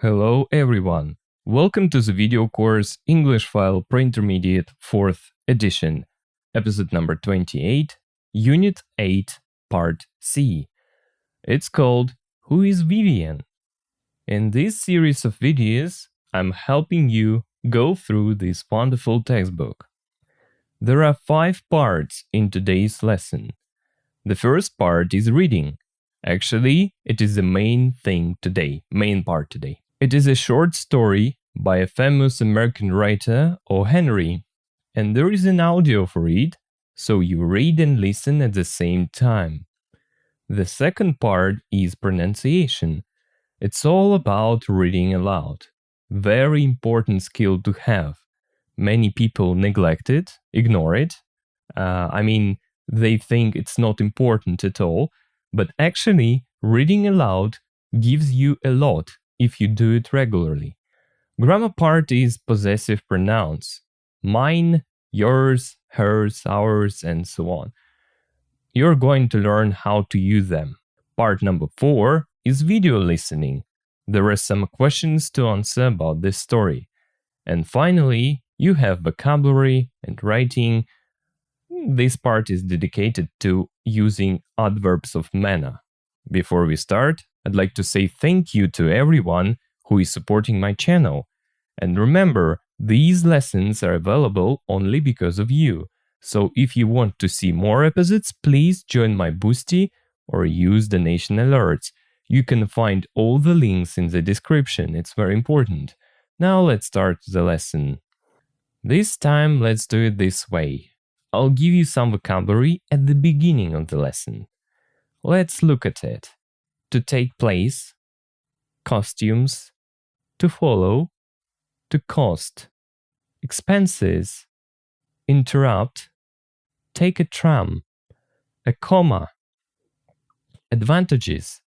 Hello everyone. Welcome to the video course English File Pre-Intermediate 4th edition, episode number 28, Unit 8, Part C. It's called Who is Vivian? In this series of videos, I'm helping you go through this wonderful textbook. There are 5 parts in today's lesson. The first part is reading. Actually, it is the main part today. It is a short story by a famous American writer, O. Henry, and there is an audio for it, so you read and listen at the same time. The second part is pronunciation. It's all about reading aloud. Very important skill to have. Many people neglect it, ignore it. They think it's not important at all, but actually, reading aloud gives you a lot if you do it regularly. Grammar part is possessive pronouns. Mine, yours, hers, ours, and so on. You're going to learn how to use them. Part number 4 is video listening. There are some questions to answer about this story. And finally, you have vocabulary and writing. This part is dedicated to using adverbs of manner. Before we start, I'd like to say thank you to everyone who is supporting my channel. And remember, these lessons are available only because of you. So if you want to see more episodes, please join my Boosty or use donation alerts. You can find all the links in the description. It's very important. Now let's start the lesson. This time, let's do it this way. I'll give you some vocabulary at the beginning of the lesson. Let's look at it. To take place, costumes, to follow, to cost, expenses, interrupt, take a tram, a comma, advantages,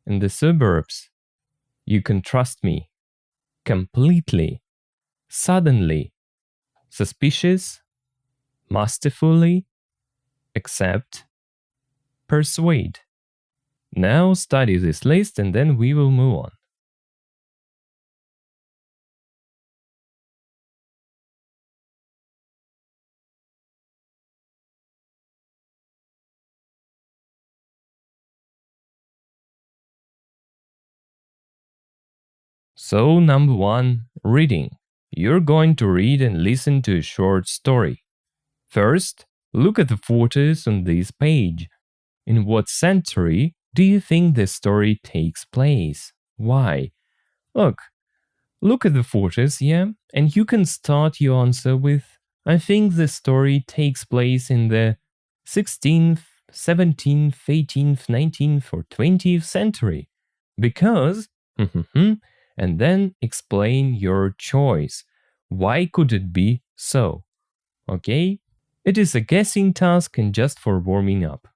in the suburbs, you can trust me, completely, suddenly, suspicious, masterfully, accept, persuade. Now study this list and then we will move on. So, number 1, reading. You're going to read and listen to a short story. First, look at the photos on this page. In what century do you think the story takes place? Why? Look at the photos, yeah? And you can start your answer with, I think the story takes place in the 16th, 17th, 18th, 19th, or 20th century. Because, and then explain your choice. Why could it be so? Okay? It is a guessing task and just for warming up.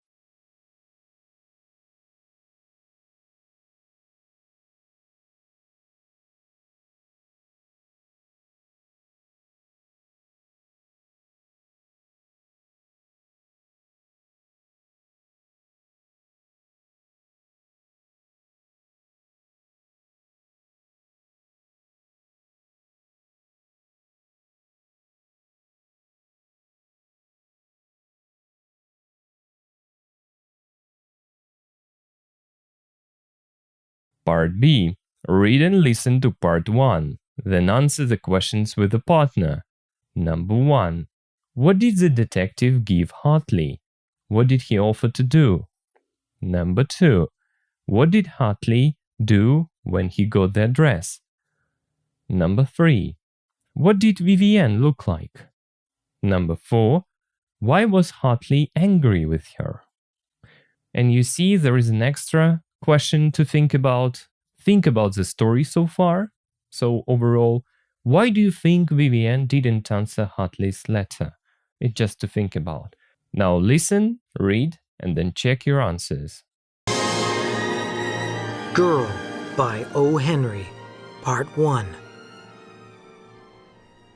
Part B. Read and listen to Part 1. Then answer the questions with a partner. Number 1. What did the detective give Hartley? What did he offer to do? Number 2. What did Hartley do when he got the address? Number 3. What did Vivienne look like? Number 4. Why was Hartley angry with her? And you see there is an extra question to think about. Think about the story so far. So overall, why do you think Vivienne didn't answer Hartley's letter? It's just to think about. Now listen, read, and then check your answers. Girl by O. Henry, Part 1.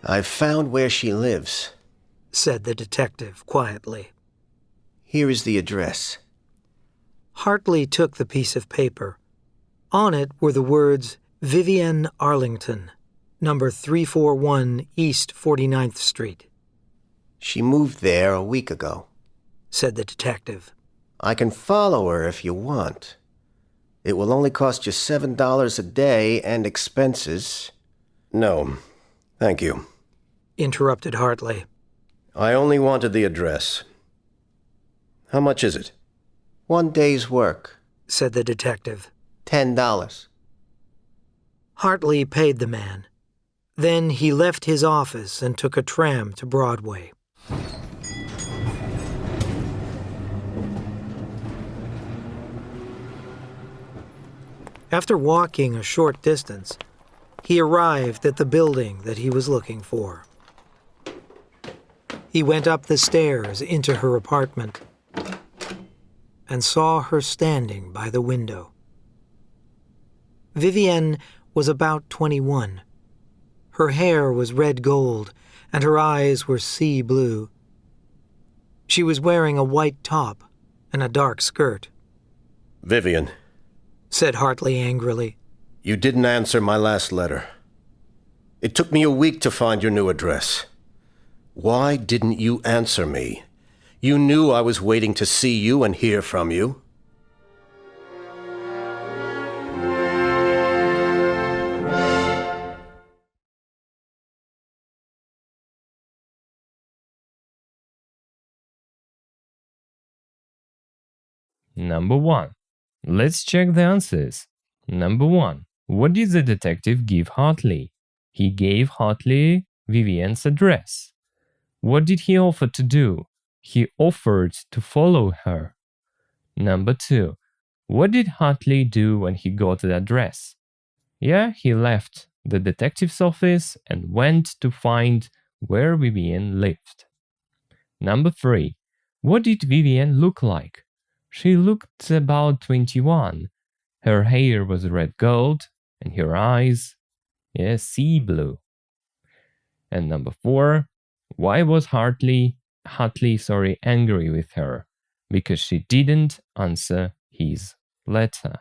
I've found where she lives, said the detective quietly. Here is the address. Hartley took the piece of paper. On it were the words Vivienne Arlington, number 341 East 49th Street, She moved there a week ago. said the detective. I can follow her if you want. It will only cost you $7 a day and expenses. No, thank you. Interrupted Hartley. I only wanted the address. How much is it? 1 day's work. Said the detective. $10. Hartley paid the man. Then he left his office and took a tram to Broadway. After walking a short distance, he arrived at the building that he was looking for. He went up the stairs into her apartment and saw her standing by the window. Vivienne was about 21. Her hair was red gold, and her eyes were sea blue. She was wearing a white top and a dark skirt. Vivian, Said Hartley angrily. you didn't answer my last letter. It took me a week to find your new address. Why didn't you answer me? You knew I was waiting to see you and hear from you. Number 1. Let's check the answers. Number 1. What did the detective give Hartley? He gave Hartley Vivienne's address. What did he offer to do? He offered to follow her. Number 2. What did Hartley do when he got the address? Yeah, he left the detective's office and went to find where Vivienne lived. Number 3. What did Vivienne look like? She looked about 21. Her hair was red gold and her eyes, sea blue. And number 4, why was Hartley angry with her? Because she didn't answer his letter.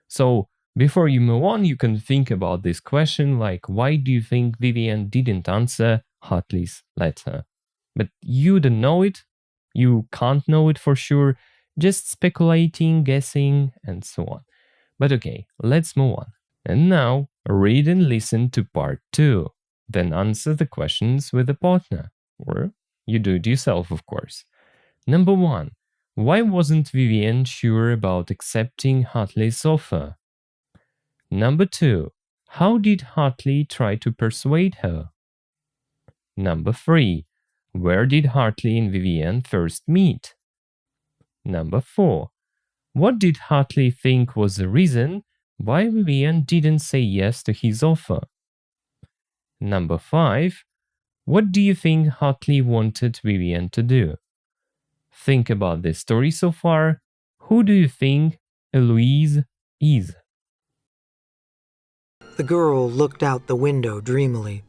So before you move on, you can think about this question like, why do you think Vivienne didn't answer Hartley's letter? But you don't know it. You can't know it for sure. Just speculating, guessing, and so on. But okay, let's move on. And now, read and listen to part 2. Then answer the questions with a partner. Or you do it yourself, of course. Number 1. Why wasn't Vivienne sure about accepting Hartley's offer? Number 2. How did Hartley try to persuade her? Number 3. Where did Hartley and Vivienne first meet? Number 4. What did Hartley think was the reason why Vivienne didn't say yes to his offer? Number 5. What do you think Hartley wanted Vivienne to do? Think about this story so far. Who do you think Eloise is? The girl looked out the window dreamily.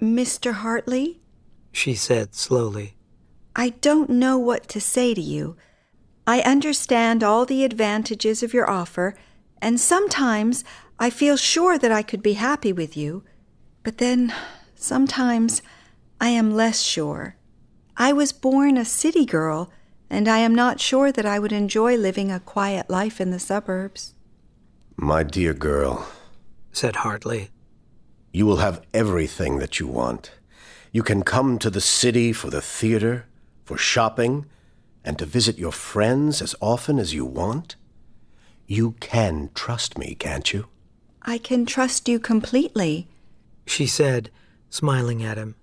Mr. Hartley, She said slowly. I don't know what to say to you. I understand all the advantages of your offer, and sometimes I feel sure that I could be happy with you. But then, sometimes, I am less sure. I was born a city girl, and I am not sure that I would enjoy living a quiet life in the suburbs. My dear girl, Said Hartley. you will have everything that you want. You can come to the city for the theater, for shopping, and to visit your friends as often as you want. You can trust me, can't you? I can trust you completely. She said, smiling at him.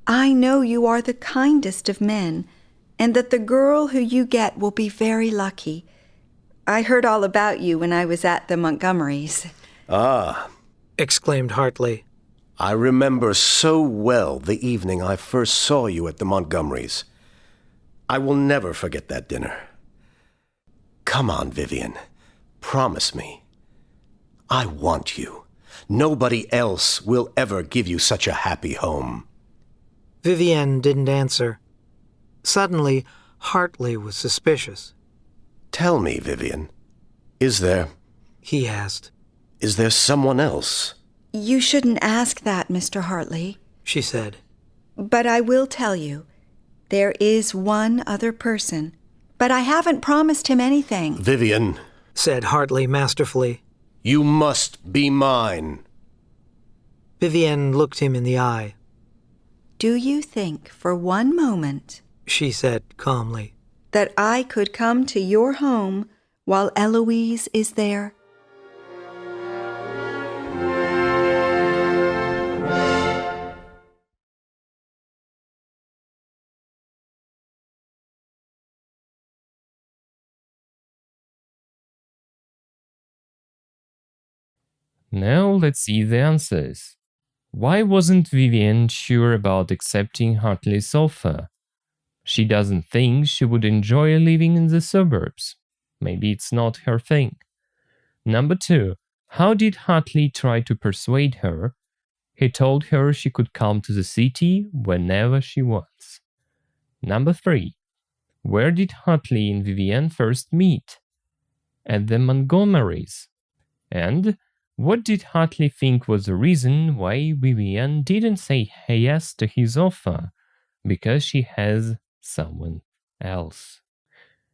I know you are the kindest of men, and that the girl who you get will be very lucky. I heard all about you when I was at the Montgomerys. Ah, Exclaimed Hartley. I remember so well the evening I first saw you at the Montgomerys. I will never forget that dinner. Come on, Vivian. Promise me. I want you. Nobody else will ever give you such a happy home. Vivienne didn't answer. Suddenly, Hartley was suspicious. Tell me, Vivian, is there... He asked. Is there someone else? You shouldn't ask that, Mr. Hartley, she said. but I will tell you. There is one other person, but I haven't promised him anything. Vivian, Said Hartley masterfully. you must be mine. Vivienne looked him in the eye. Do you think for one moment She said calmly. that I could come to your home while Eloise is there? Now let's see the answers. Why wasn't Vivienne sure about accepting Hartley's offer? She doesn't think she would enjoy living in the suburbs. Maybe it's not her thing. Number 2. How did Hartley try to persuade her? He told her she could come to the city whenever she wants. Number 3. Where did Hartley and Vivienne first meet? At the Montgomerys. And what did Hartley think was the reason why Vivienne didn't say yes to his offer? Because she has someone else.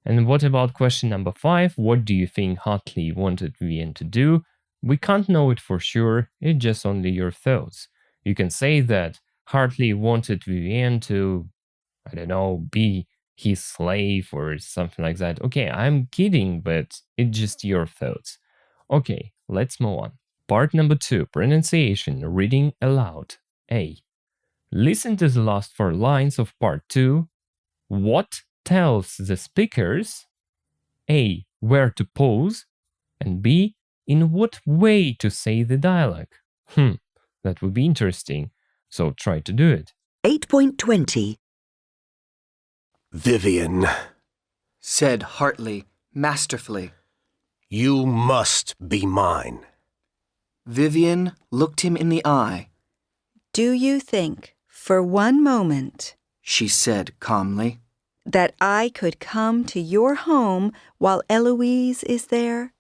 And what about question number 5? What do you think Hartley wanted Vivienne to do? We can't know it for sure, it's just only your thoughts. You can say that Hartley wanted Vivienne to, I don't know, be his slave or something like that. Okay, I'm kidding, but it's just your thoughts. Okay, let's move on. Part number 2, pronunciation, reading aloud. A. Listen to the last 4 lines of part 2. What tells the speakers A. where to pause, and B. in what way to say the dialogue? That would be interesting. So try to do it. 8.20. Vivian, said Hartley masterfully. you must be mine. Vivian looked him in the eye. Do you think, for one moment, She said calmly. that I could come to your home while Eloise is there?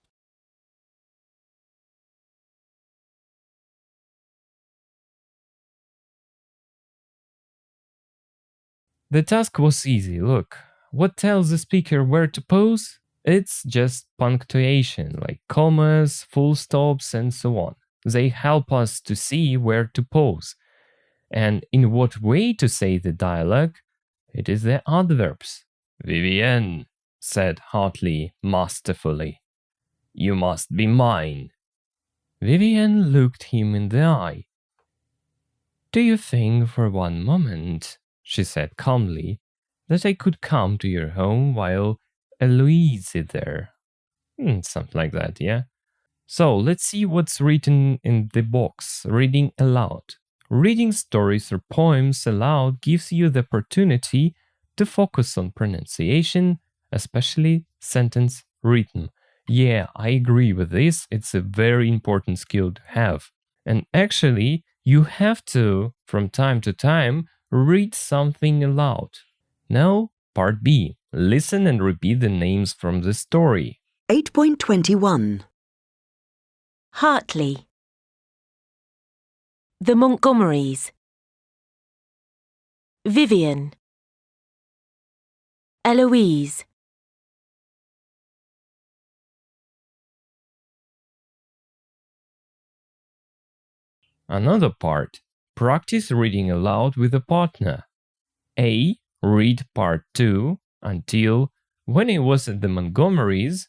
The task was easy, look. What tells the speaker where to pause? It's just punctuation, like commas, full stops, and so on. They help us to see where to pause. And in what way to say the dialogue? It is the adverbs. Vivienne, said Hartley masterfully. You must be mine. Vivienne looked him in the eye. Do you think for one moment, she said calmly, that I could come to your home while Eloise is there? Something like that, yeah? So let's see what's written in the box, reading aloud. Reading stories or poems aloud gives you the opportunity to focus on pronunciation, especially sentence rhythm. Yeah, I agree with this. It's a very important skill to have. And actually, you have to, from time to time, read something aloud. Now, part B. Listen and repeat the names from the story. 8.21. Hartley. The Montgomerys. Vivian. Eloise. Another part. Practice reading aloud with a partner. A. Read part 2 until when it was at the Montgomerys.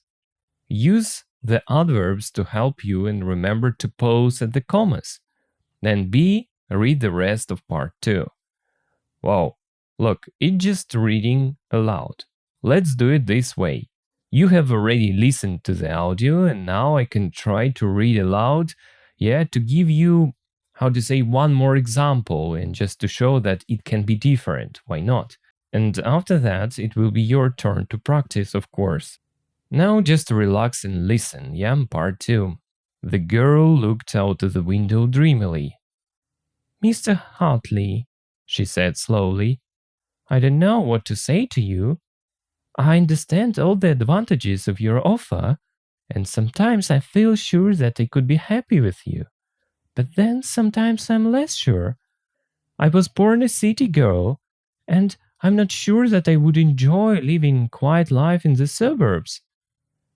Use the adverbs to help you and remember to pause at the commas. Then B. Read the rest of part 2. Wow, look, it's just reading aloud. Let's do it this way. You have already listened to the audio and now I can try to read aloud, to give you, one more example and just to show that it can be different. Why not? And after that, it will be your turn to practice, of course. Now just relax and listen, part 2. The girl looked out of the window dreamily. Mr. Hartley, she said slowly, I don't know what to say to you. I understand all the advantages of your offer, And sometimes I feel sure that I could be happy with you. But then sometimes I'm less sure. I was born a city girl, and I'm not sure that I would enjoy living a quiet life in the suburbs.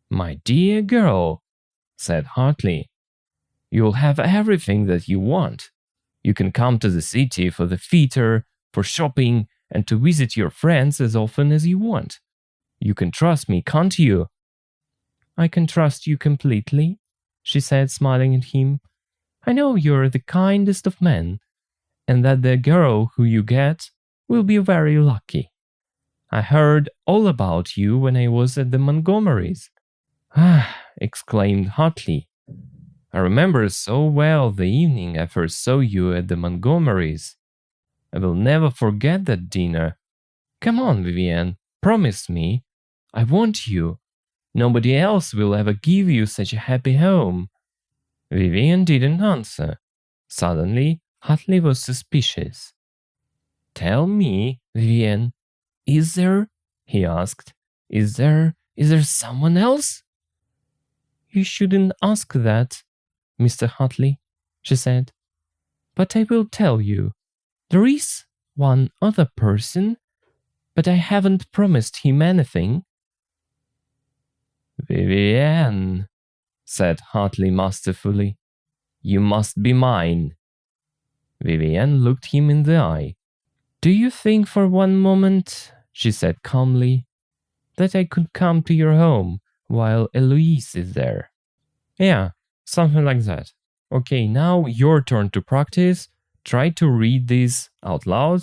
My dear girl, said Hartley, you'll have everything that you want. You can come to the city for the theater, for shopping, and to visit your friends as often as you want. You can trust me, can't you? I can trust you completely, she said, smiling at him. I know you're the kindest of men, and that the girl who you get will be very lucky. I heard all about you when I was at the Montgomerys. Ah, exclaimed Hartley. I remember so well the evening I first saw you at the Montgomerys. I will never forget that dinner. Come on, Vivienne, promise me. I want you. Nobody else will ever give you such a happy home. Vivienne didn't answer. Suddenly, Hartley was suspicious. Tell me, Vivienne, is there, he asked, is there someone else? You shouldn't ask that, Mr. Hartley, she said. But I will tell you. There is one other person, but I haven't promised him anything. Vivienne, said Hartley masterfully, you must be mine. Vivienne looked him in the eye. Do you think for one moment, she said calmly, that I could come to your home while Eloise is there? Yeah, something like that. Okay, now your turn to practice. Try to read this out loud.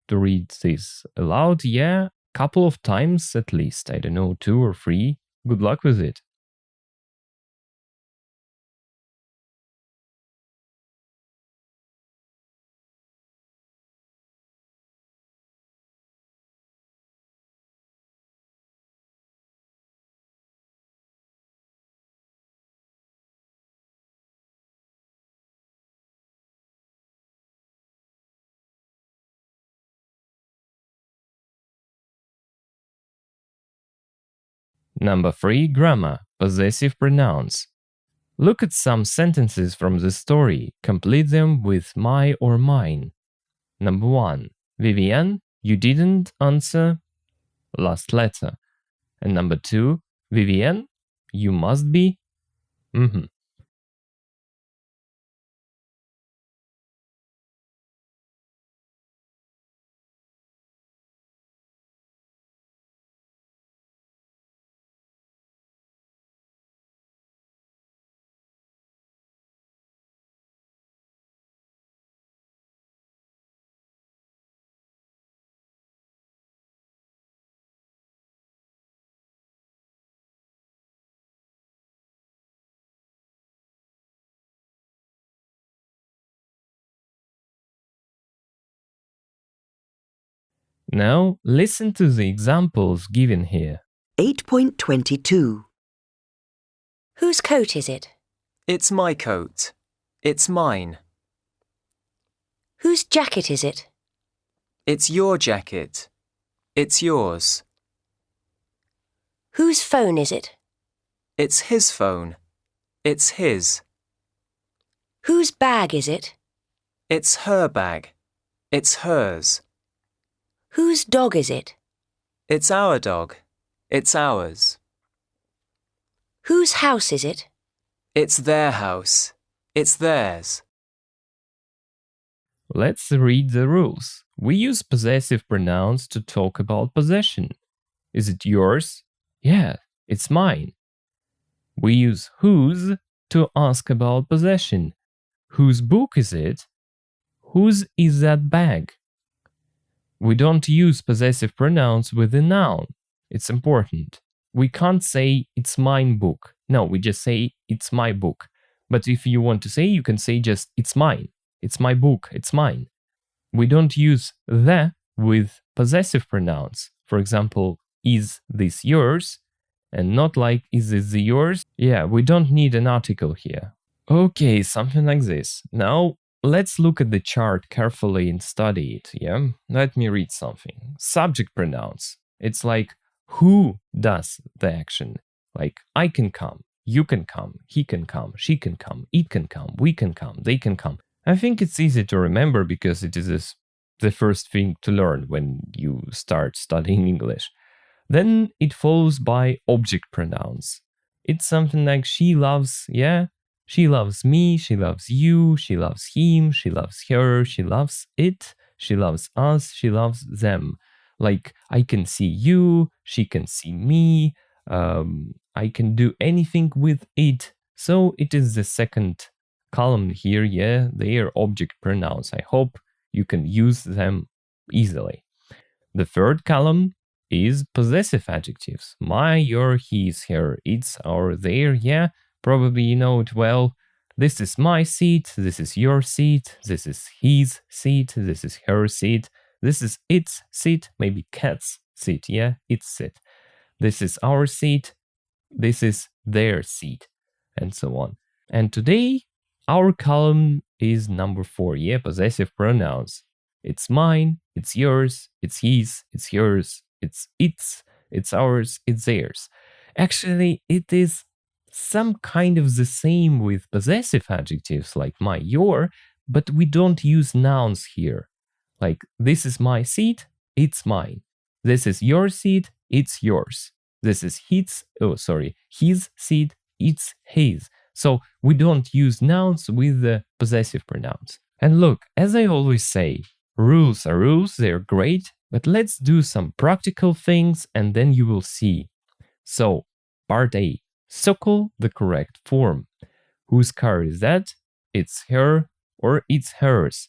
To read this aloud, yeah, couple of times at least. I don't know, 2 or 3. Good luck with it. Number 3, grammar, possessive pronouns. Look at some sentences from the story. Complete them with my or mine. Number 1, Vivienne, you didn't answer last letter. And number 2, Vivienne, you must be. Now listen to the examples given here. 8.22. Whose coat is it? It's my coat. It's mine. Whose jacket is it? It's your jacket. It's yours. Whose phone is it? It's his phone. It's his. Whose bag is it? It's her bag. It's hers. Whose dog is it? It's our dog. It's ours. Whose house is it? It's their house. It's theirs. Let's read the rules. We use possessive pronouns to talk about possession. Is it yours? Yeah, it's mine. We use whose to ask about possession. Whose book is it? Whose is that bag? We don't use possessive pronouns with a noun. It's important. We can't say it's mine book. No, we just say it's my book. But if you want to say, you can say just it's mine. It's my book. It's mine. We don't use the with possessive pronouns. For example, is this yours? And not like is this yours? Yeah, we don't need an article here. Okay, something like this. Now, let's look at the chart carefully and study it, yeah? Let me read something. Subject pronouns. It's like who does the action. Like I can come. You can come, he can come, she can come, it can come, we can come, they can come. I think it's easy to remember because it is the first thing to learn when you start studying English. Then it follows by object pronouns. It's something like she loves, yeah? She loves me, she loves you, she loves him, she loves her, she loves it, she loves us, she loves them. Like, I can see you, she can see me, I can do anything with it. So it is the second column here, yeah? They are object pronouns. I hope you can use them easily. The third column is possessive adjectives. My, your, his, her, its, our, their, yeah? Probably you know it well. This is my seat, this is your seat, this is his seat, this is her seat, this is its seat, maybe cat's seat, yeah? Its seat. This is our seat, this is their seat, and so on. And today, our column is number 4, yeah? Possessive pronouns. It's mine, it's yours, it's his, it's yours, it's ours, it's theirs. Actually, it is some kind of the same with possessive adjectives like my, your, but we don't use nouns here. Like, this is my seat, it's mine. This is your seat, it's yours. This is his seat, it's his. So we don't use nouns with the possessive pronouns. And look, as I always say, rules are rules, they're great, but let's do some practical things and then you will see. So, part A. Circle the correct form. Whose car is that? It's her or it's hers.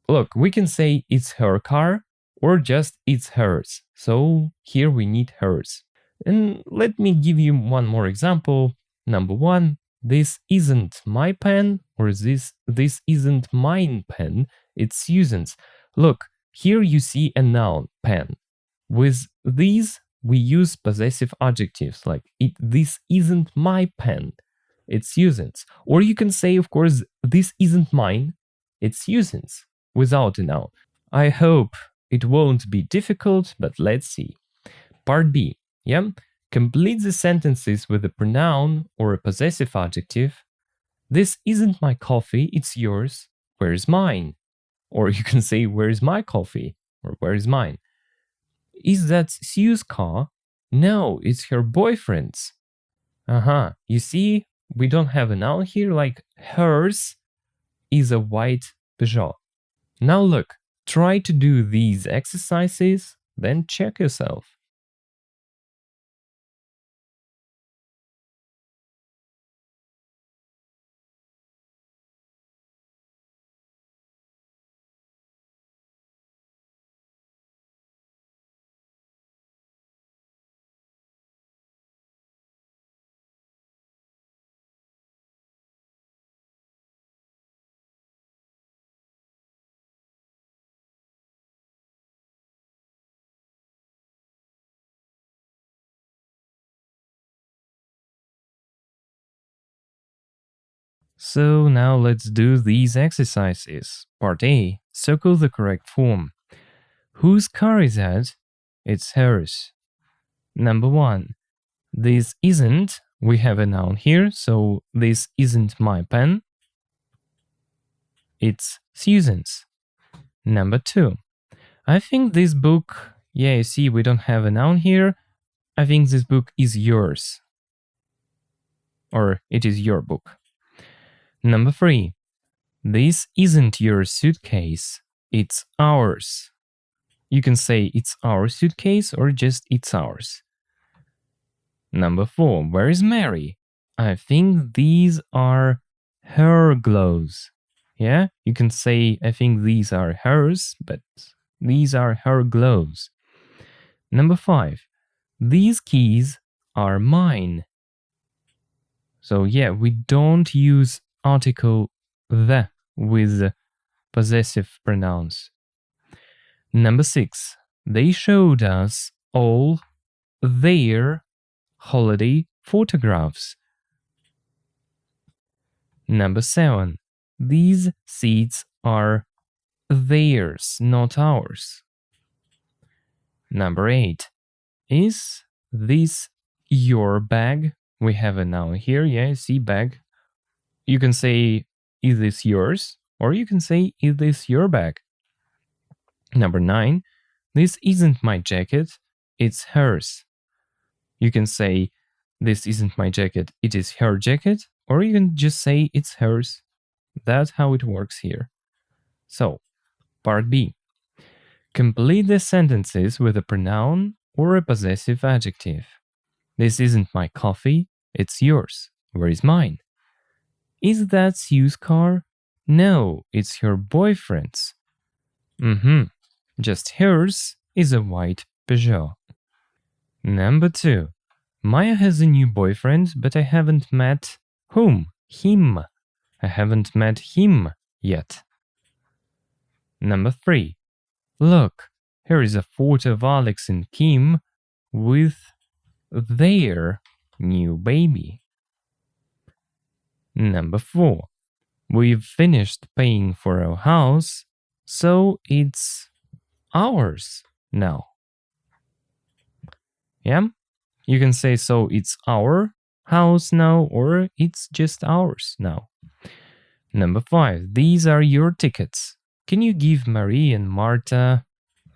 Look, we can say it's her car or just it's hers. So here we need hers. And let me give you one more example. Number 1, this isn't my pen or this isn't mine pen, it's Susan's. Look, here you see a noun, pen. With these, we use possessive adjectives like this isn't my pen, it's Susan's. Or you can say, of course, this isn't mine, it's Susan's, without a noun. I hope it won't be difficult, but let's see. Part B, yeah? Complete the sentences with a pronoun or a possessive adjective. This isn't my coffee, it's yours. Where's mine? Or you can say, where's my coffee? Or where is mine? Is that Sue's car? No, it's her boyfriend's. You see, we don't have a noun here, like hers is a white Peugeot. Now look, try to do these exercises, then check yourself. So now let's do these exercises. Part A. Circle the correct form. Whose car is that? It's hers. Number 1. This isn't, we have a noun here, so this isn't my pen. It's Susan's. Number 2. I think this book, yeah, you see, we don't have a noun here. I think this book is yours. Or it is your book. Number 3. This isn't your suitcase, it's ours. You can say it's our suitcase or just it's ours. Number 4. Where is Mary? I think these are her gloves. Yeah, you can say I think these are hers, but these are her gloves. Number 5. These keys are mine. So yeah, we don't use article the with possessive pronouns. Number 6. They showed us all their holiday photographs. Number 7. These seats are theirs, not ours. Number 8. Is this your bag? we have a noun here. Yeah, see, bag. You can say, is this yours? Or you can say, is this your bag? Number 9, this isn't my jacket, it's hers. You can say, this isn't my jacket, it is her jacket. Or you can just say, it's hers. That's how it works here. So, part B. Complete the sentences with a pronoun or a possessive adjective. This isn't my coffee, it's yours. Where is mine? Is that Sue's car? No, it's her boyfriend's. Just hers is a white Peugeot. Number 2. Maya has a new boyfriend, but I haven't met whom? Him. I haven't met him yet. Number 3. Look, here is a photo of Alex and Kim with their new baby. Number 4. We've finished paying for our house, so it's ours now. Yeah? You can say, so it's our house now, or it's just ours now. Number 5. These are your tickets. Can you give Marie and Marta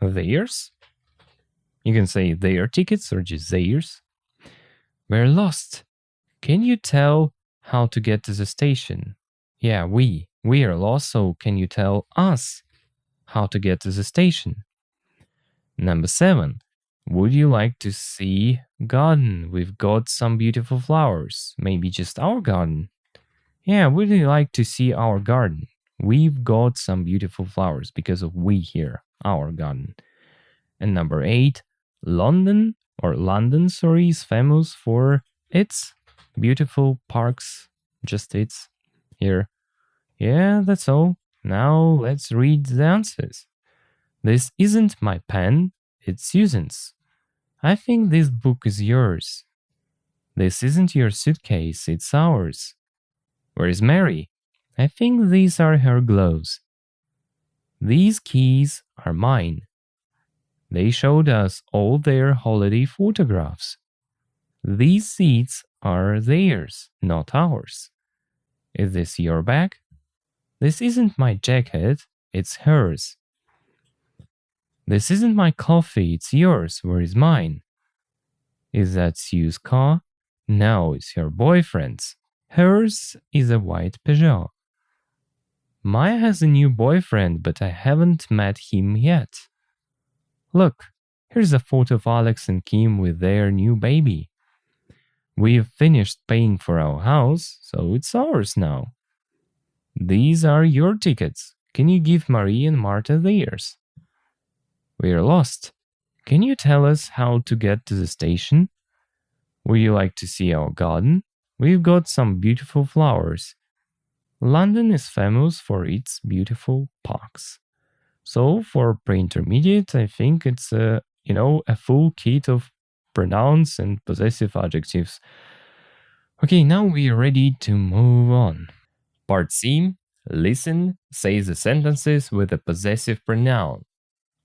theirs? You can say their tickets or just theirs. We're lost. Can you tell how to get to the station? Yeah, we are lost, so can you tell us how to get to the station? Number 7. Would you like to see garden? We've got some beautiful flowers. Maybe just our garden. Yeah, would you like to see our garden? We've got some beautiful flowers because of we here, our garden. And number 8, London is famous for its beautiful parks. Just its here. Yeah, that's all. Now let's read the answers. This isn't my pen, it's Susan's. I think this book is yours. This isn't your suitcase, it's ours. Where is Mary? I think these are her gloves. These keys are mine. They showed us all their holiday photographs. These seats are theirs, not ours. Is this your bag? This isn't my jacket, it's hers. This isn't my coffee, it's yours. Where is mine? Is that Sue's car? No, it's her boyfriend's. Hers is a white Peugeot. Maya has a new boyfriend, but I haven't met him yet. Look, here's a photo of Alex and Kim with their new baby. We've finished paying for our house, so it's ours now. These are your tickets. Can you give Marie and Marta theirs? We're lost. Can you tell us how to get to the station? Would you like to see our garden? We've got some beautiful flowers. London is famous for its beautiful parks. So for pre-intermediate, I think it's a full kit of pronouns and possessive adjectives. Okay, now we are ready to move on. Part C. Listen, say the sentences with a possessive pronoun.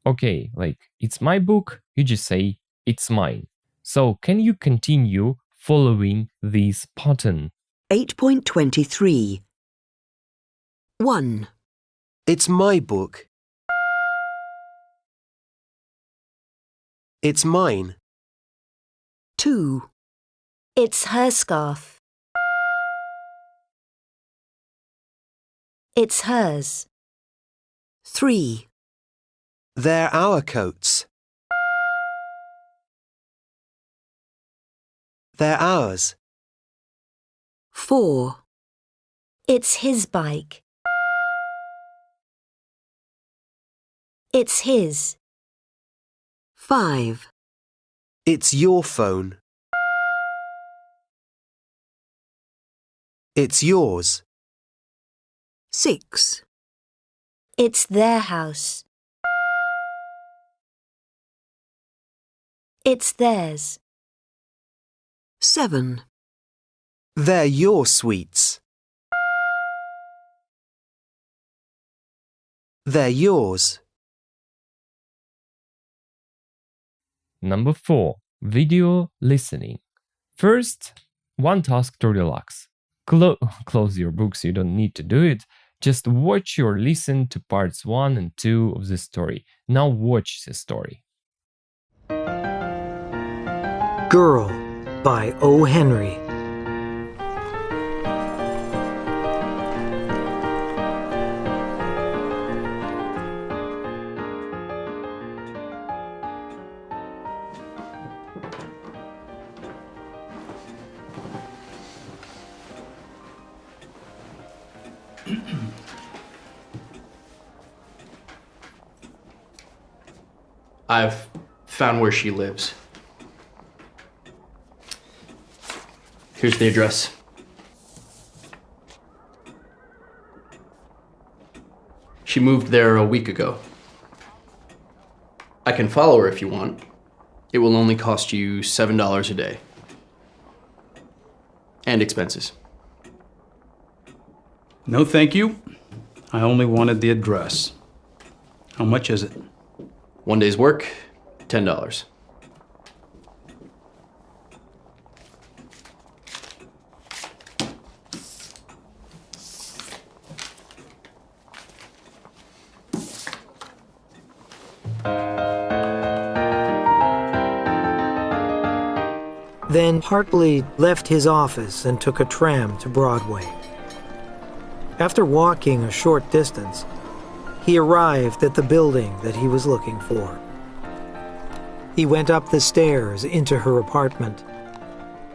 Okay, like, it's my book, you just say, it's mine. So, can you continue following this pattern? 8.23. 1, It's my book. It's mine. 2, It's her scarf. It's hers. 3, They're our coats. They're ours. 4, It's his bike. It's his. 5, It's your phone. It's yours. 6, It's their house. It's theirs. 7, They're your sweets. They're yours. Number 4. Video listening. First, one task to relax. Close your books, you don't need to do it. Just watch or listen to parts 1 and 2 of the story. Now watch the story. Girl by O. Henry. I've found where she lives. Here's the address. She moved there a week ago. I can follow her if you want. It will only cost you $7 a day. And expenses. No, thank you. I only wanted the address. How much is it? 1 day's work, $10. Then Hartley left his office and took a tram to Broadway. After walking a short distance, he arrived at the building that he was looking for. He went up the stairs into her apartment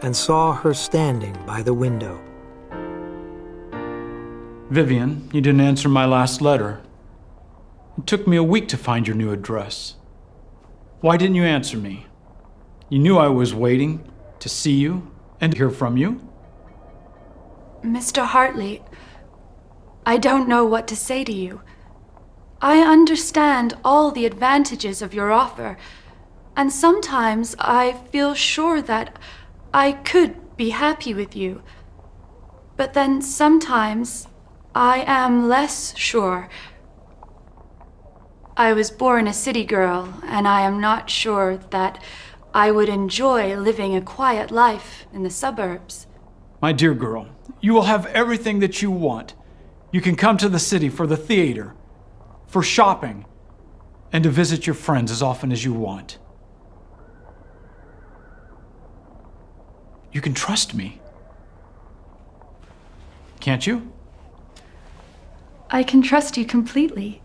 and saw her standing by the window. Vivian, you didn't answer my last letter. It took me a week to find your new address. Why didn't you answer me? You knew I was waiting to see you and hear from you. Mr. Hartley, I don't know what to say to you. I understand all the advantages of your offer, and sometimes I feel sure that I could be happy with you. But then sometimes I am less sure. I was born a city girl, and I am not sure that I would enjoy living a quiet life in the suburbs. My dear girl, you will have everything that you want. You can come to the city for the theater, for shopping, and to visit your friends as often as you want. You can trust me. Can't you? I can trust you completely.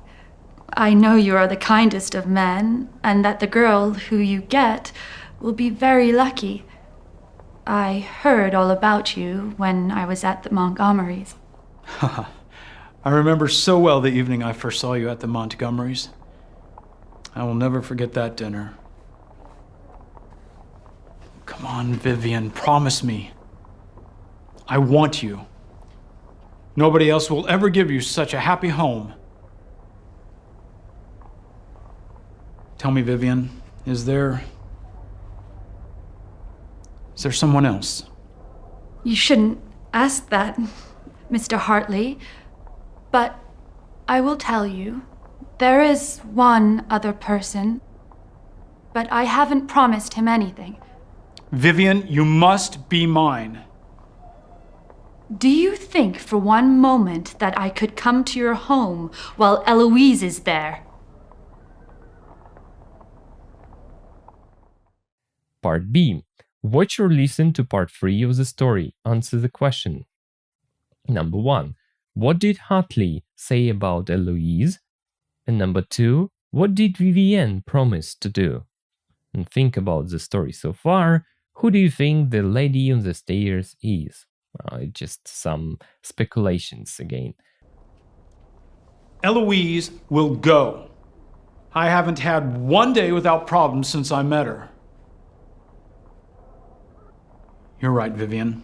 I know you are the kindest of men, and that the girl who you get will be very lucky. I heard all about you when I was at the Montgomerys. I remember so well the evening I first saw you at the Montgomerys. I will never forget that dinner. Come on, Vivian, promise me. I want you. Nobody else will ever give you such a happy home. Tell me, Vivian, is there someone else? You shouldn't ask that, Mr. Hartley, but I will tell you, there is one other person, but I haven't promised him anything. Vivian, you must be mine. Do you think for one moment that I could come to your home while Eloise is there? Part B. Watch or listen to part 3 of the story. Answer the question. Number 1. What did Hartley say about Eloise? And number 2. What did Vivienne promise to do? And think about the story so far. Who do you think the lady on the stairs is? Just some speculations again. Eloise will go. I haven't had one day without problems since I met her. You're right, Vivian.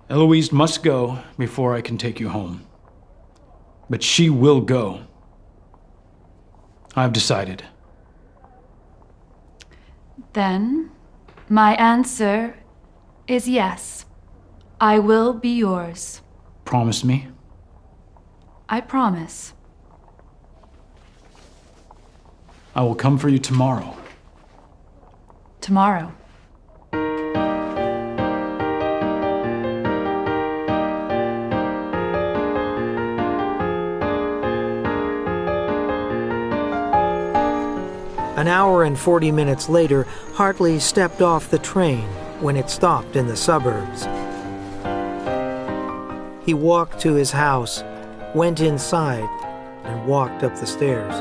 Eloise must go before I can take you home. But she will go. I've decided. Then, my answer is yes. I will be yours. Promise me? I promise. I will come for you tomorrow. Tomorrow. An hour and 40 minutes later, Hartley stepped off the train when it stopped in the suburbs. He walked to his house, went inside, and walked up the stairs.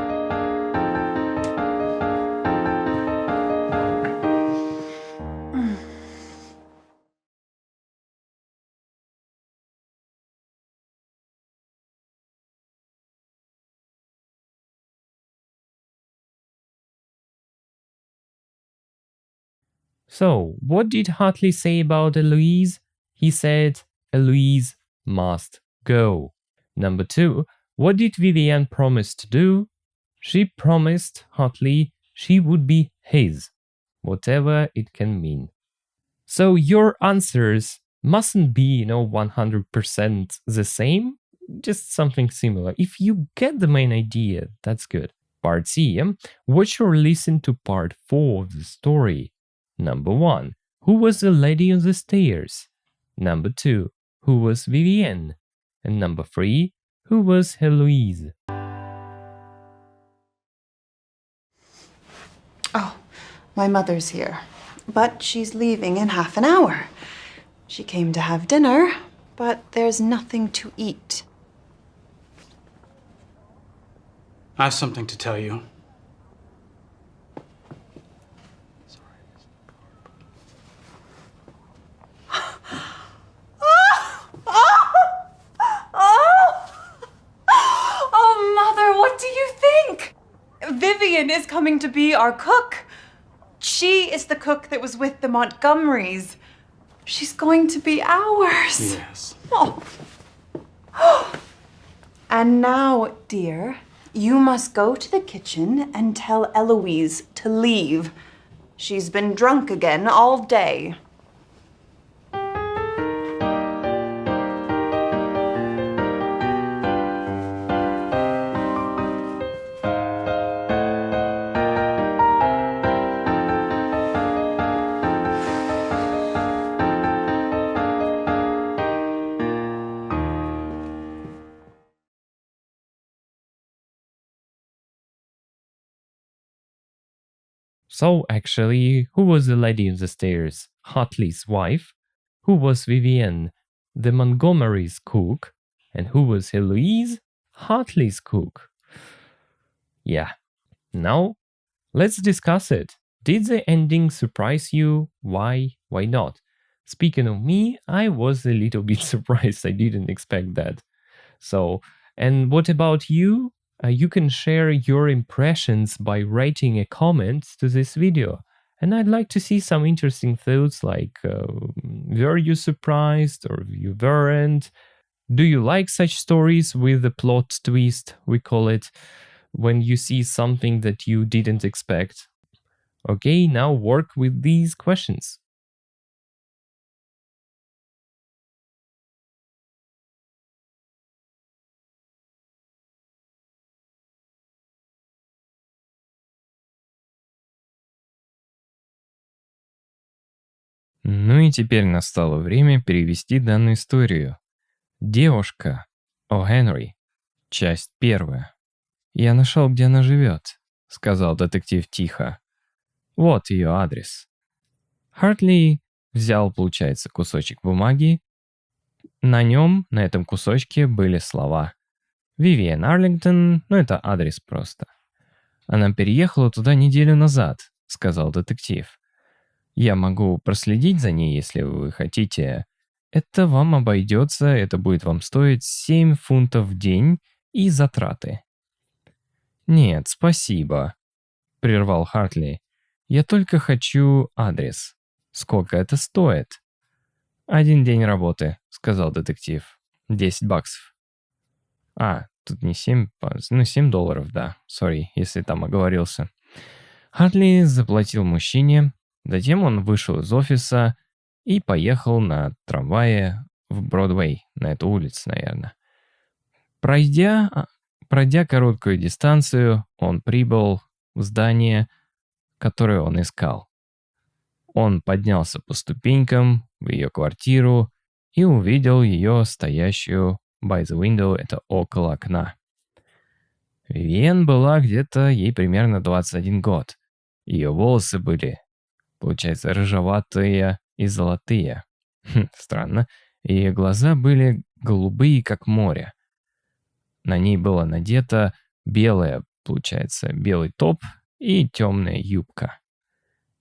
So, what did Hartley say about Eloise? He said, Eloise must go. Number 2, what did Vivienne promise to do? She promised Hartley she would be his, whatever it can mean. So your answers mustn't be, 100% the same, just something similar. If you get the main idea, that's good. Part C, watch or listen to part 4 of the story. Number 1, who was the lady on the stairs? Number 2, who was Vivienne? And number 3, who was Heloise? Oh, my mother's here, but she's leaving in half an hour. She came to have dinner, but there's nothing to eat. I have something to tell you. Oh, Mother, what do you think? Vivian is coming to be our cook. She is the cook that was with the Montgomerys. She's going to be ours. Yes. Oh. And now, dear, you must go to the kitchen and tell Eloise to leave. She's been drunk again all day. So actually, who was the lady on the stairs? Hartley's wife. Who was Vivienne? The Montgomery's cook. And who was Heloise? Hartley's cook. Yeah. Now, let's discuss it. Did the ending surprise you? Why? Why not? Speaking of me, I was a little bit surprised. I didn't expect that. So, and what about you? You can share your impressions by writing a comment to this video. And I'd like to see some interesting thoughts like, were you surprised or you weren't? Do you like such stories with a plot twist, we call it, when you see something that you didn't expect? Okay, now work with these questions. Ну и теперь настало время перевести данную историю. Девушка о Генри. Часть 1. «Я нашел, где она живет», — сказал детектив тихо. «Вот ее адрес». Хартли взял, получается, кусочек бумаги. На нем, на этом кусочке, были слова. Вивиан Арлингтон, это адрес просто. «Она переехала туда неделю назад», — сказал детектив. «Я могу проследить за ней, если вы хотите. Это вам обойдется, это будет вам стоить 7 фунтов в день и затраты». «Нет, спасибо», — прервал Хартли. «Я только хочу адрес. Сколько это стоит?» «1 день работы», — сказал детектив. $10. Тут не 7, $7, да. Sorry, если там оговорился. Хартли заплатил мужчине. Затем он вышел из офиса и поехал на трамвае в Бродвей, на эту улицу, наверное. Пройдя короткую дистанцию, он прибыл в здание, которое он искал. Он поднялся по ступенькам в ее квартиру и увидел ее стоящую by the window, это около окна. Вивиан была где-то, ей примерно 21 год. Ее волосы были, получается, рыжеватые и золотые. Странно. Ее глаза были голубые, как море. На ней было надето белое, получается, белый топ и темная юбка.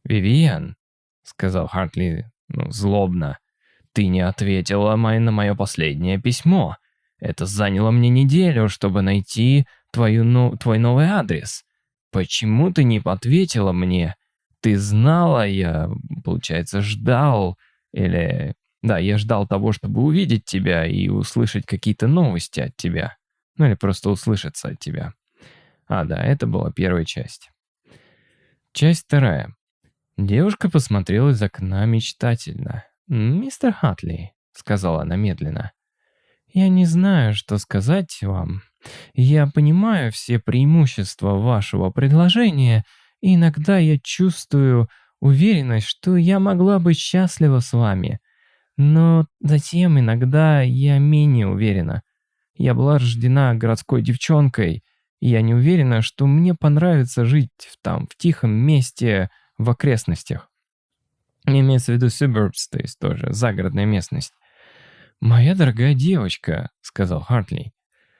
«Вивиан», — сказал Хартли, злобно, — «ты не ответила на мое последнее письмо. Это заняло мне неделю, чтобы найти твой новый адрес. Почему ты не ответила мне? Ты знала, я, получается, ждал, или... Да, я ждал того, чтобы увидеть тебя и услышать какие-то новости от тебя. Ну или просто услышаться от тебя». Да, это была первая часть. Часть вторая. Девушка посмотрела из окна мечтательно. «Мистер Хартли», — сказала она медленно, — «я не знаю, что сказать вам. Я понимаю все преимущества вашего предложения, и иногда я чувствую уверенность, что я могла быть счастлива с вами. Но затем иногда я менее уверена. Я была рождена городской девчонкой, и я не уверена, что мне понравится жить в тихом месте в окрестностях. Имеется в виду suburbs, то есть тоже загородная местность. «Моя дорогая девочка», — сказал Хартли,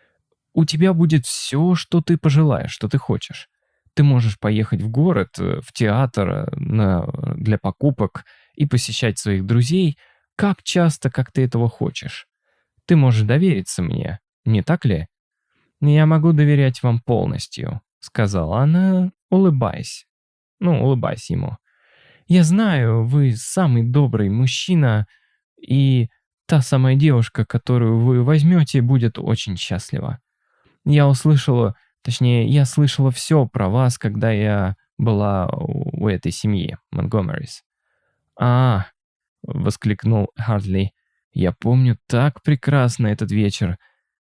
— «у тебя будет все, что ты пожелаешь, что ты хочешь. Ты можешь поехать в город, в театр, для покупок и посещать своих друзей, как часто, как ты этого хочешь. Ты можешь довериться мне, не так ли?» «Я могу доверять вам полностью», — сказала она, улыбаясь. Улыбаясь ему. «Я знаю, вы самый добрый мужчина, и та самая девушка, которую вы возьмете, будет очень счастлива. Я слышала все про вас, когда я была у этой семьи, Монтгомерис». Воскликнул Хартли, — «я помню так прекрасно этот вечер.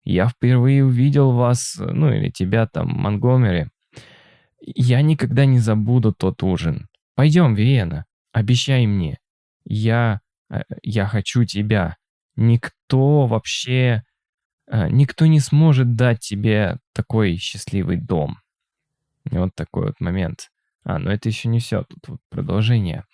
Я впервые увидел вас, или тебя там, Монтгомери. Я никогда не забуду тот ужин. Пойдем, Виена, обещай мне. Я хочу тебя. Никто не сможет дать тебе такой счастливый дом». И вот такой вот момент. Но это еще не все, тут вот продолжение.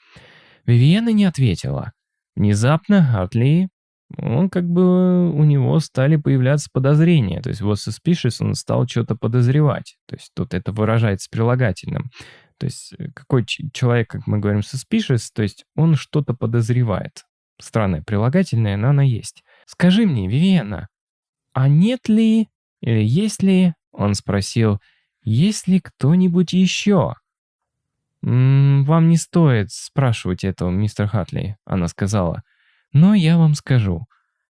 Вивиана не ответила. Внезапно Хартли, у него стали появляться подозрения. То есть вот suspicious, он стал что-то подозревать. То есть тут это выражается прилагательным. То есть какой человек, как мы говорим, suspicious, то есть он что-то подозревает. Странное прилагательное, но оно есть. «Скажи мне, Вивиана, а нет ли, или есть ли, он спросил, есть ли кто-нибудь еще?» «Вам не стоит спрашивать этого, мистер Хартли», она сказала. «Но я вам скажу.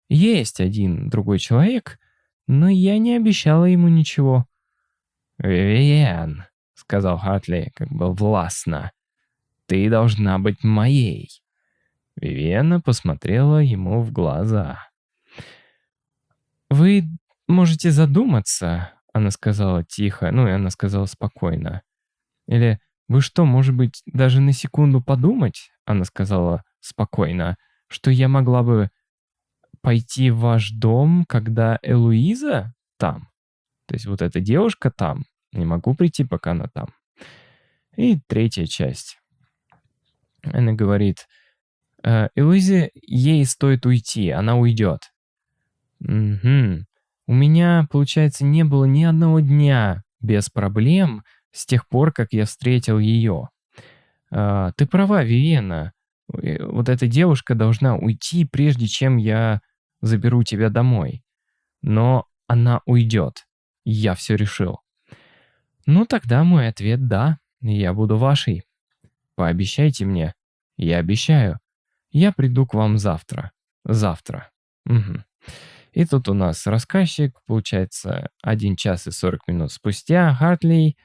Есть один другой человек, но я не обещала ему ничего». «Вивиан», — сказал Хартли, как бы властно, — «ты должна быть моей». Вивиана посмотрела ему в глаза. «Вы можете задуматься», — она сказала тихо, и она сказала спокойно. Или «Вы что, может быть, даже на секунду подумать?» Она сказала спокойно, что я могла бы пойти в ваш дом, когда Элуиза там. То есть вот эта девушка там. Не могу прийти, пока она там. И третья часть. Она говорит, Элуизе, ей стоит уйти, она уйдет. Угу. У меня, получается, не было ни одного дня без проблем с тех пор, как я встретил ее. Ты права, Виена. Вот эта девушка должна уйти, прежде чем я заберу тебя домой. Но она уйдет. Я все решил. Тогда мой ответ да, я буду вашей. Пообещайте мне. Я обещаю. Я приду к вам завтра. Завтра. Угу. И тут у нас рассказчик, получается, 1 час и 40 минут спустя Хартли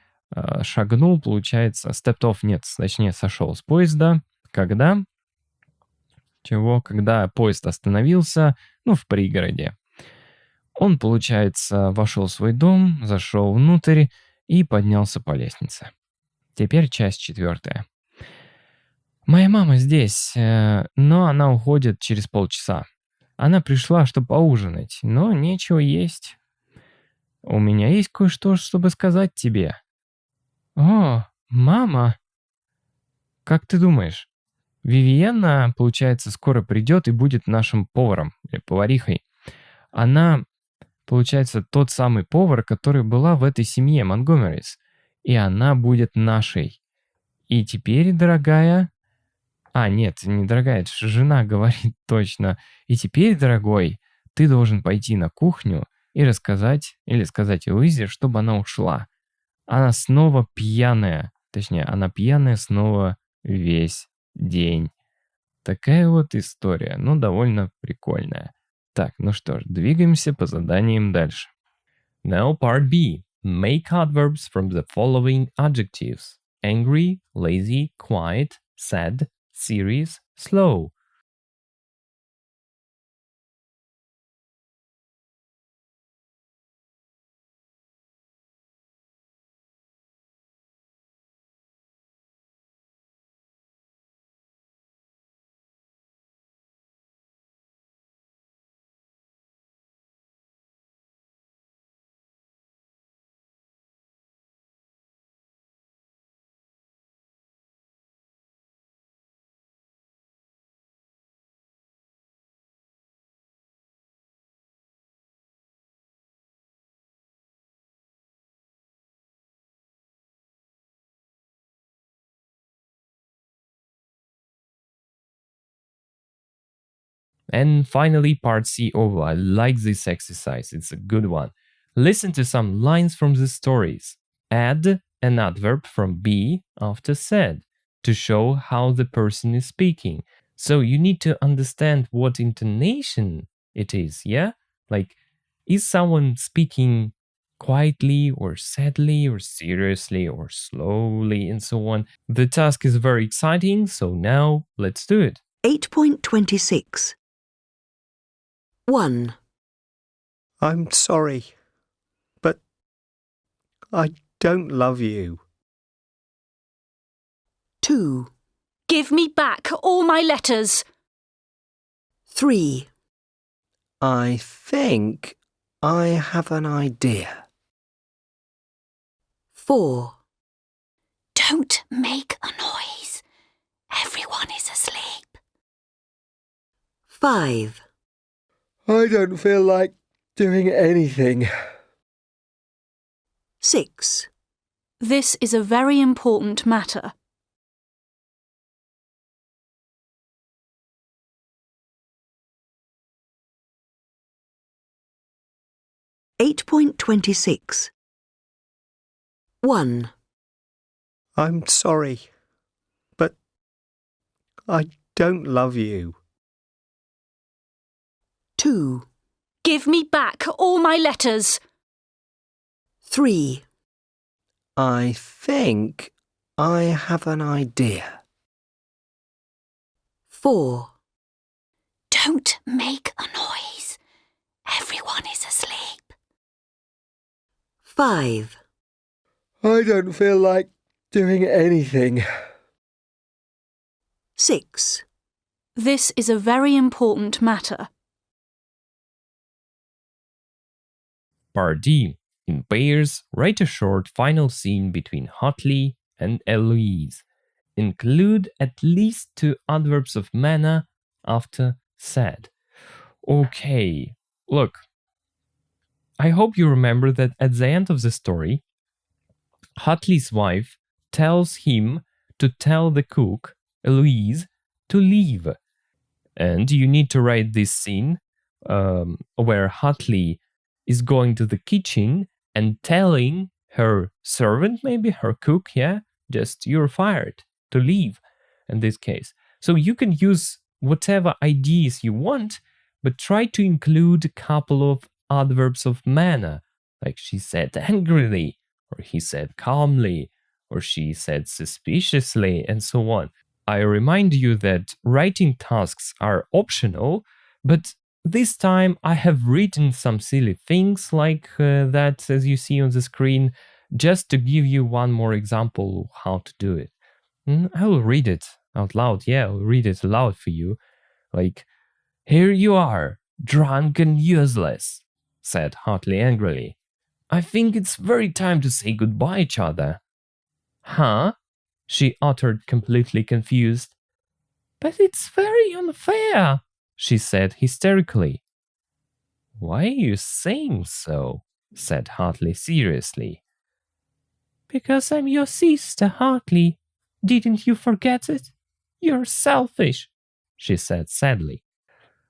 шагнул, получается, stepped off, нет, точнее, сошел с поезда. Когда? Когда поезд остановился, в пригороде. Он, получается, вошел в свой дом, зашел внутрь и поднялся по лестнице. Теперь часть 4. Моя мама здесь, но она уходит через полчаса. Она пришла, чтобы поужинать, но нечего есть. У меня есть кое-что, чтобы сказать тебе. О, мама, Как ты думаешь, Вивианна, получается, скоро придет и будет нашим поваром или поварихой. Она, получается, тот самый повар, который была в этой семье Монтгомерис. И она будет нашей. И теперь, дорогая... нет, не дорогая, это же жена говорит точно. И теперь, дорогой, ты должен пойти на кухню и рассказать, или сказать Луизе, чтобы она ушла. Она снова пьяная. Точнее, она пьяная снова весь день. Такая вот история, ну, довольно прикольная. Так, ну что ж, двигаемся по заданиям дальше. Now part B. Make adverbs from the following adjectives. Angry, lazy, quiet, sad, serious, slow. And finally, part C. Oh, I like this exercise. It's a good one. Listen to some lines from the stories. Add an adverb from be after said to show how the person is speaking. So you need to understand what intonation it is, yeah? Like, is someone speaking quietly or sadly or seriously or slowly and so on? The task is very exciting, so now let's do it. 8.26. 1. I'm sorry, but I don't love you. 2. Give me back all my letters. 3. I think I have an idea. 4. Don't make a noise. Everyone is asleep. 5. I don't feel like doing anything. 6. This is a very important matter. 8.26. 1. I'm sorry, but I don't love you. 2. Give me back all my letters. 3. I think I have an idea. 4. Don't make a noise. Everyone is asleep. 5. I don't feel like doing anything. 6. This is a very important matter. Part D. In pairs, write a short final scene between Hartley and Eloise. Include at least 2 adverbs of manner after said. Okay, look. I hope you remember that at the end of the story, Hartley's wife tells him to tell the cook, Eloise, to leave. And you need to write this scene where Hartley is going to the kitchen and telling her servant, maybe her cook, just you're fired, to leave in this case. So you can use whatever ideas you want, but try to include a couple of adverbs of manner, like she said angrily, or he said calmly, or she said suspiciously, and so on. I remind you that writing tasks are optional, but this time I have written some silly things like that, as you see on the screen, just to give you one more example of how to do it. I will read it out loud. I'll read it aloud for you. Like, here you are, drunk and useless, said Hartley angrily. I think it's very time to say goodbye, each other. Huh? she uttered, completely confused. But it's very unfair, she said hysterically. Why are you saying so? Said Hartley seriously. Because I'm your sister, Hartley. Didn't you forget it? You're selfish, she said sadly.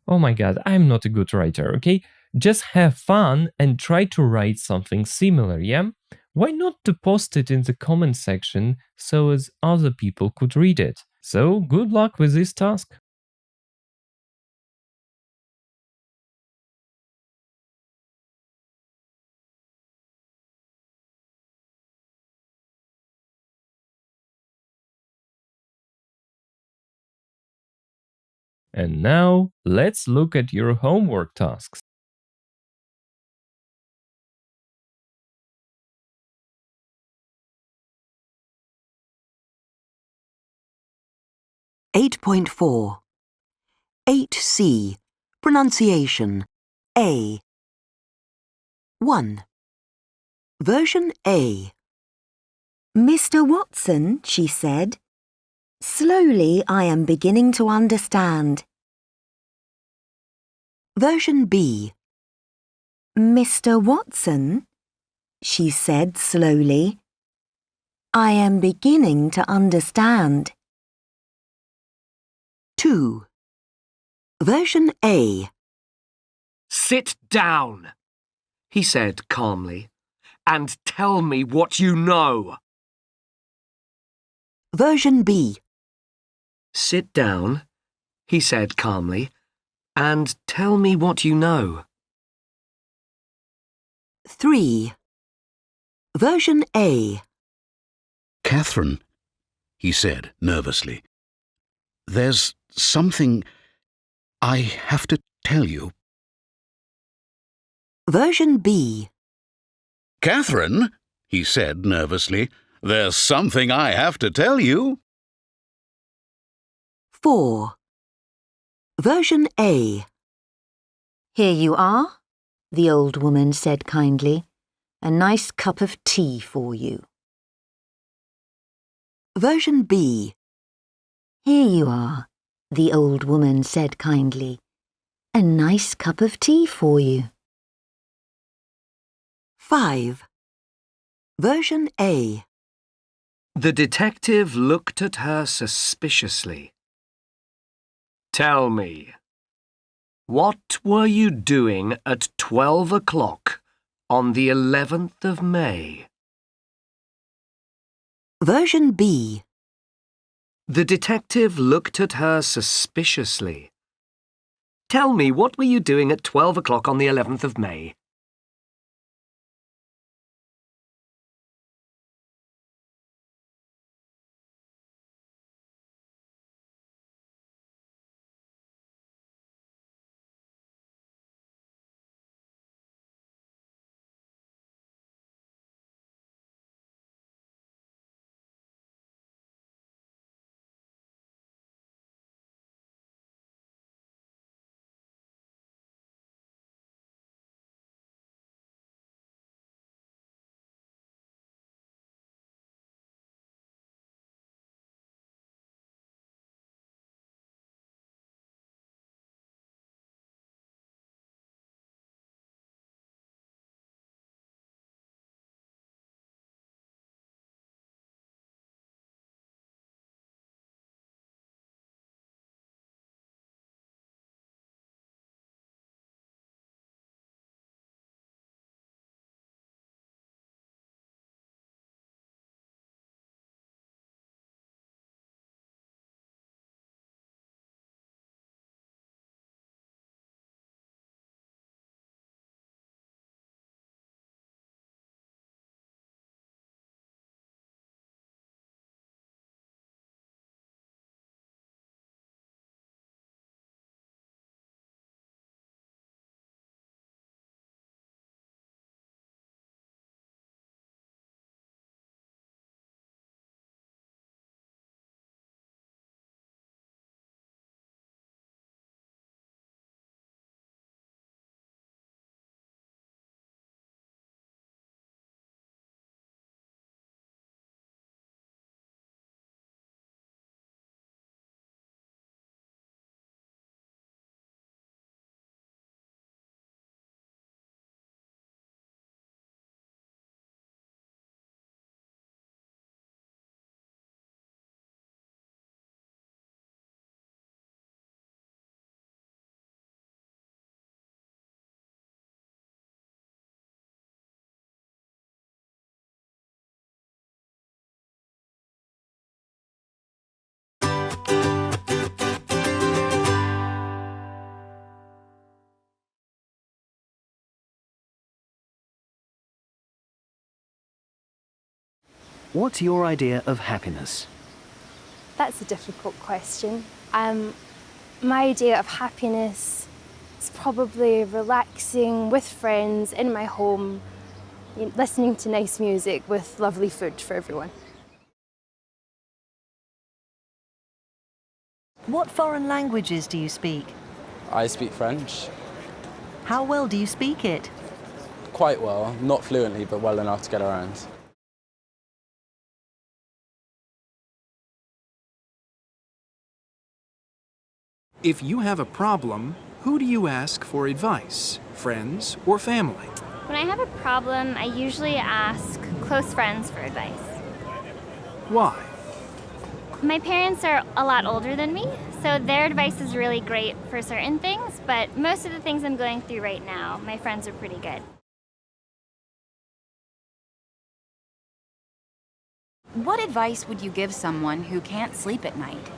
Oh my god, I'm not a good writer, okay? Just have fun and try to write something similar, yeah? Why not to post it in the comment section so as other people could read it? So good luck with this task. And now, let's look at your homework tasks. Eight 8.4. 8C. Pronunciation. A. 1. Version A. Mr. Watson, she said. Slowly I am beginning to understand. Version B. Mr. Watson, she said slowly. I am beginning to understand. 2. Version A. Sit down, he said calmly, and tell me what you know. Version B. Sit down, he said calmly, and tell me what you know. 3. Version A. Catherine, he said nervously, there's something I have to tell you. Version B. Catherine, he said nervously, there's something I have to tell you. 4. Version A. Here you are, the old woman said kindly. A nice cup of tea for you. Version B. Here you are, the old woman said kindly. A nice cup of tea for you. 5. Version A. The detective looked at her suspiciously. Tell me, what were you doing at 12 o'clock on the 11th of May? Version B. The detective looked at her suspiciously. Tell me, what were you doing at 12 o'clock on the 11th of May? What's your idea of happiness? That's a difficult question. My idea of happiness is probably relaxing with friends in my home, listening to nice music with lovely food for everyone. What foreign languages do you speak? I speak French. How well do you speak it? Quite well, not fluently, but well enough to get around. If you have a problem, who do you ask for advice? Friends or family? When I have a problem, I usually ask close friends for advice. Why? My parents are a lot older than me, so their advice is really great for certain things, but most of the things I'm going through right now, my friends are pretty good. What advice would you give someone who can't sleep at night?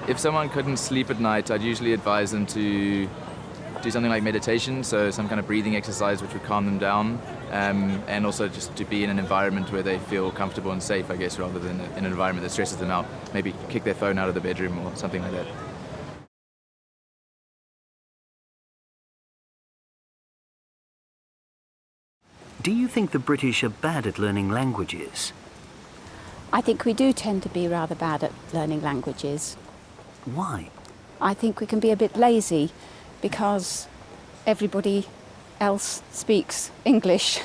If someone couldn't sleep at night, I'd usually advise them to do something like meditation, so some kind of breathing exercise which would calm them down, and also just to be in an environment where they feel comfortable and safe, I guess, rather than in an environment that stresses them out. Maybe kick their phone out of the bedroom or something like that. Do you think the British are bad at learning languages? I think we do tend to be rather bad at learning languages. Why? I think we can be a bit lazy because everybody else speaks English.